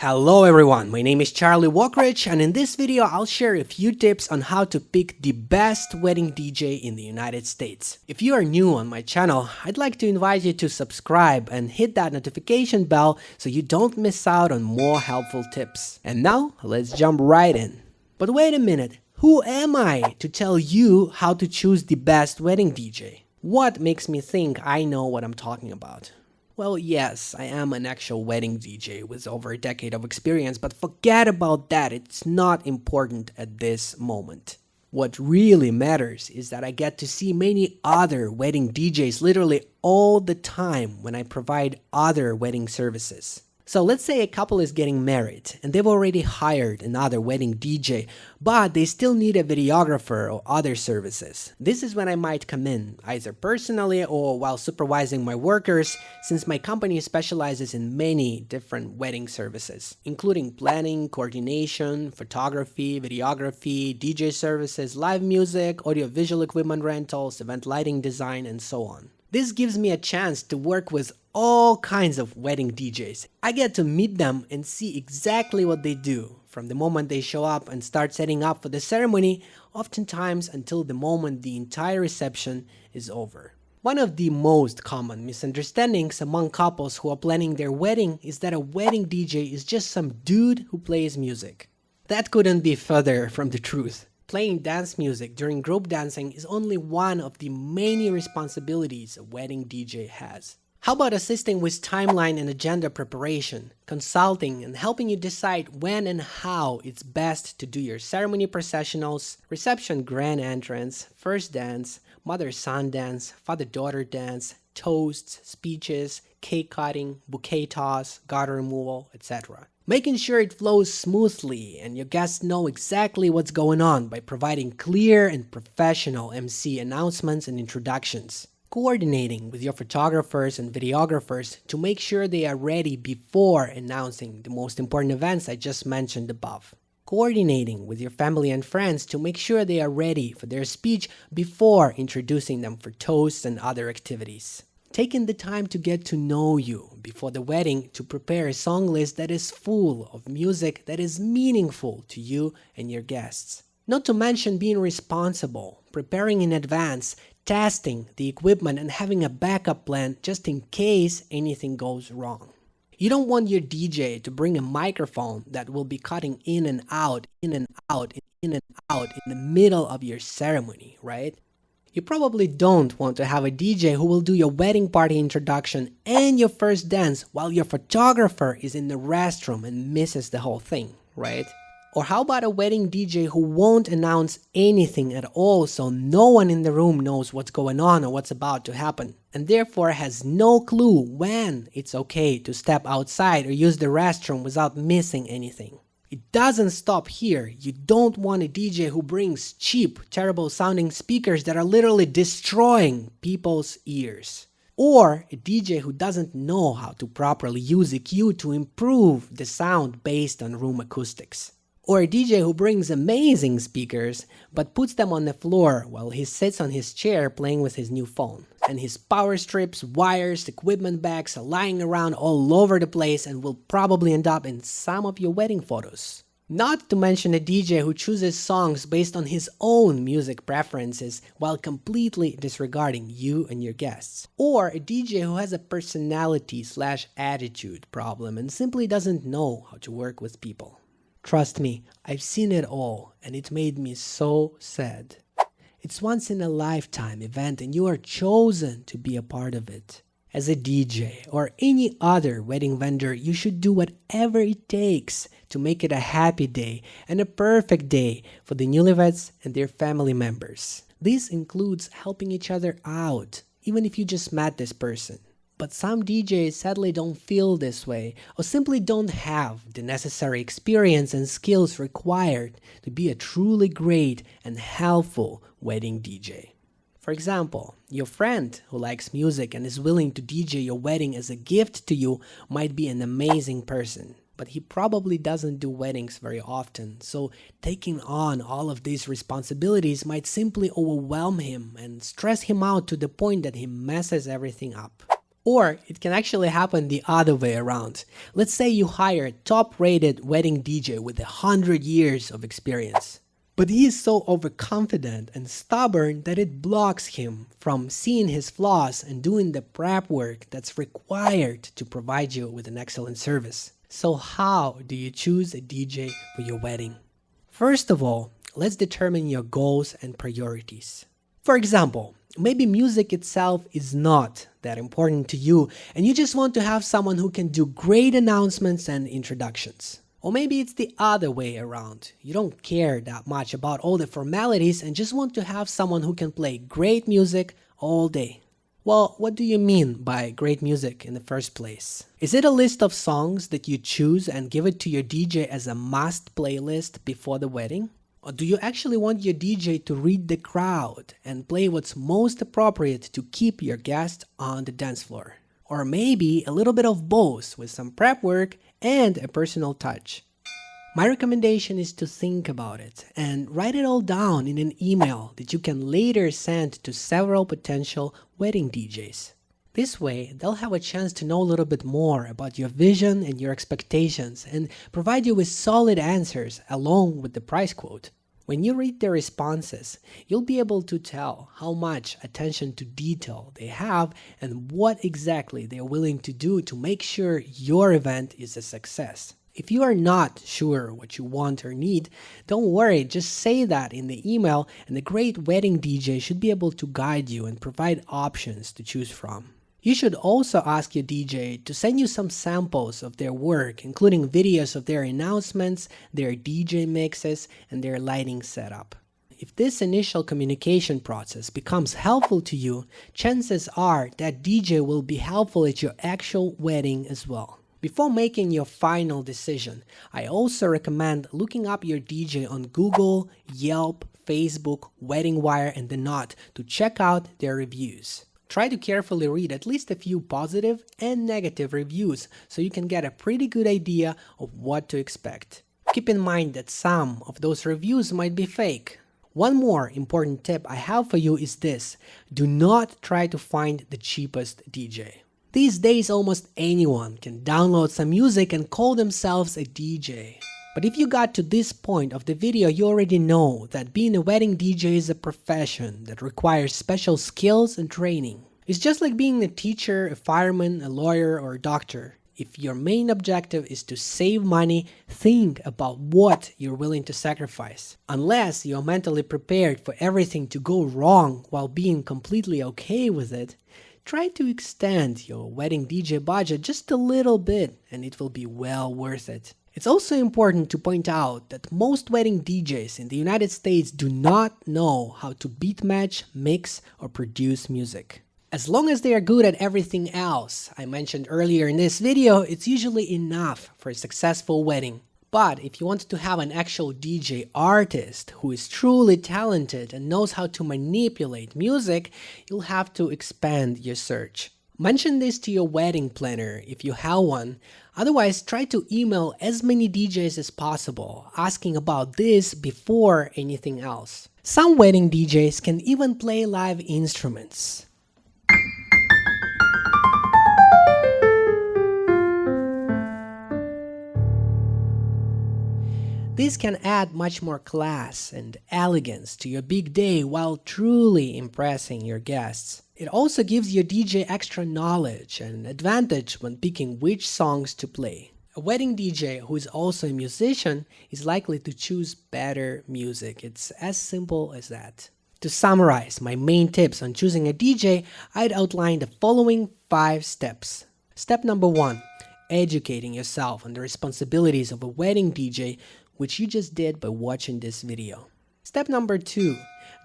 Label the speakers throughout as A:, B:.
A: Hello everyone, my name is Charlie Walkrich, and in this video I'll share a few tips on how to pick the best wedding DJ in the United States. If you are new on my channel, I'd like to invite you to subscribe and hit that notification bell so you don't miss out on more helpful tips. And now, let's jump right in. But wait a minute, who am I to tell you how to choose the best wedding DJ? What makes me think I know what I'm talking about? Well, yes, I am an actual wedding DJ with over a decade of experience, but forget about that, it's not important at this moment. What really matters is that I get to see many other wedding DJs literally all the time when I provide other wedding services. So let's say a couple is getting married and they've already hired another wedding DJ, but they still need a videographer or other services. This is when I might come in, either personally or while supervising my workers, since my company specializes in many different wedding services, including planning, coordination, photography, videography, DJ services, live music, audio-visual equipment rentals, event lighting design, and so on. This gives me a chance to work with all kinds of wedding DJs. I get to meet them and see exactly what they do, from the moment they show up and start setting up for the ceremony, oftentimes until the moment the entire reception is over. One of the most common misunderstandings among couples who are planning their wedding is that a wedding DJ is just some dude who plays music. That couldn't be further from the truth. Playing dance music during group dancing is only one of the many responsibilities a wedding DJ has. How about assisting with timeline and agenda preparation, consulting and helping you decide when and how it's best to do your ceremony processionals, reception grand entrance, first dance, mother-son dance, father-daughter dance, toasts, speeches, cake cutting, bouquet toss, garter removal, etc. Making sure it flows smoothly and your guests know exactly what's going on by providing clear and professional MC announcements and introductions. Coordinating with your photographers and videographers to make sure they are ready before announcing the most important events I just mentioned above. Coordinating with your family and friends to make sure they are ready for their speech before introducing them for toasts and other activities. Taking the time to get to know you before the wedding to prepare a song list that is full of music that is meaningful to you and your guests. Not to mention being responsible, preparing in advance, testing the equipment and having a backup plan just in case anything goes wrong. You don't want your DJ to bring a microphone that will be cutting in and out, in and out, in and out in the middle of your ceremony, right? You probably don't want to have a DJ who will do your wedding party introduction and your first dance while your photographer is in the restroom and misses the whole thing, right? Or how about a wedding DJ who won't announce anything at all so no one in the room knows what's going on or what's about to happen, and therefore has no clue when it's okay to step outside or use the restroom without missing anything. It doesn't stop here. You don't want a DJ who brings cheap, terrible sounding speakers that are literally destroying people's ears. Or a DJ who doesn't know how to properly use EQ to improve the sound based on room acoustics. Or a DJ who brings amazing speakers but puts them on the floor while he sits on his chair playing with his new phone. And his power strips, wires, equipment bags are lying around all over the place and will probably end up in some of your wedding photos. Not to mention a DJ who chooses songs based on his own music preferences while completely disregarding you and your guests. Or a DJ who has a personality/attitude problem and simply doesn't know how to work with people. Trust me, I've seen it all, and it made me so sad. It's once in a lifetime event and you are chosen to be a part of it. As a DJ or any other wedding vendor, you should do whatever it takes to make it a happy day and a perfect day for the newlyweds and their family members. This includes helping each other out, even if you just met this person. But some DJs sadly don't feel this way or simply don't have the necessary experience and skills required to be a truly great and helpful wedding DJ. For example, your friend who likes music and is willing to DJ your wedding as a gift to you might be an amazing person, but he probably doesn't do weddings very often, so taking on all of these responsibilities might simply overwhelm him and stress him out to the point that he messes everything up. Or it can actually happen the other way around. Let's say you hire a top-rated wedding DJ with 100 years of experience. But he is so overconfident and stubborn that it blocks him from seeing his flaws and doing the prep work that's required to provide you with an excellent service. So how do you choose a DJ for your wedding? First of all, let's determine your goals and priorities. For example, maybe music itself is not that important to you and you just want to have someone who can do great announcements and introductions. Or maybe it's the other way around. You don't care that much about all the formalities and just want to have someone who can play great music all day. Well, what do you mean by great music in the first place? Is it a list of songs that you choose and give it to your DJ as a must playlist before the wedding? Or do you actually want your DJ to read the crowd and play what's most appropriate to keep your guests on the dance floor? Or maybe a little bit of both with some prep work and a personal touch. My recommendation is to think about it and write it all down in an email that you can later send to several potential wedding DJs. This way, they'll have a chance to know a little bit more about your vision and your expectations and provide you with solid answers along with the price quote. When you read their responses, you'll be able to tell how much attention to detail they have and what exactly they're willing to do to make sure your event is a success. If you are not sure what you want or need, don't worry, just say that in the email and the great wedding DJ should be able to guide you and provide options to choose from. You should also ask your DJ to send you some samples of their work, including videos of their announcements, their DJ mixes, and their lighting setup. If this initial communication process becomes helpful to you, chances are that DJ will be helpful at your actual wedding as well. Before making your final decision, I also recommend looking up your DJ on Google, Yelp, Facebook, Wedding Wire, and The Knot to check out their reviews. Try to carefully read at least a few positive and negative reviews so you can get a pretty good idea of what to expect. Keep in mind that some of those reviews might be fake. One more important tip I have for you is this: do not try to find the cheapest DJ. These days, almost anyone can download some music and call themselves a DJ. But if you got to this point of the video, you already know that being a wedding DJ is a profession that requires special skills and training. It's just like being a teacher, a fireman, a lawyer, or a doctor. If your main objective is to save money, think about what you're willing to sacrifice. Unless you're mentally prepared for everything to go wrong while being completely okay with it, try to extend your wedding DJ budget just a little bit and it will be well worth it. It's also important to point out that most wedding DJs in the United States do not know how to beat match, mix, or produce music. As long as they are good at everything else I mentioned earlier in this video, it's usually enough for a successful wedding. But if you want to have an actual DJ artist who is truly talented and knows how to manipulate music, you'll have to expand your search. Mention this to your wedding planner if you have one. Otherwise, try to email as many DJs as possible, asking about this before anything else. Some wedding DJs can even play live instruments. This can add much more class and elegance to your big day while truly impressing your guests. It also gives your DJ extra knowledge and advantage when picking which songs to play. A wedding DJ who is also a musician is likely to choose better music. It's as simple as that. To summarize my main tips on choosing a DJ, I'd outline the following 5 steps. Step number 1, educating yourself on the responsibilities of a wedding DJ, which you just did by watching this video. Step number 2,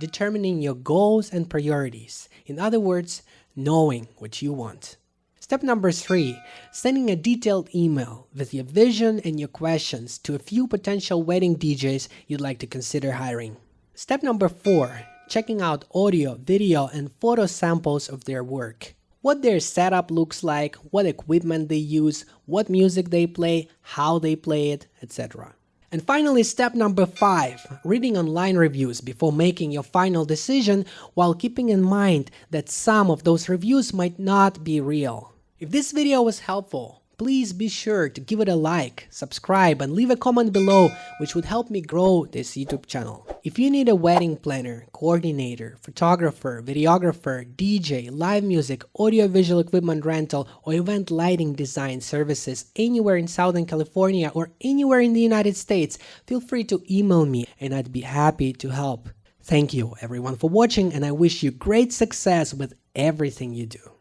A: determining your goals and priorities. In other words, knowing what you want. Step number 3, sending a detailed email with your vision and your questions to a few potential wedding DJs you'd like to consider hiring. Step number 4, checking out audio, video, and photo samples of their work. What their setup looks like, what equipment they use, what music they play, how they play it, etc. And finally, step number 5, reading online reviews before making your final decision, while keeping in mind that some of those reviews might not be real. If this video was helpful, please be sure to give it a like, subscribe, and leave a comment below, which would help me grow this YouTube channel. If you need a wedding planner, coordinator, photographer, videographer, DJ, live music, audiovisual equipment rental, or event lighting design services anywhere in Southern California or anywhere in the United States, feel free to email me and I'd be happy to help. Thank you everyone for watching, and I wish you great success with everything you do.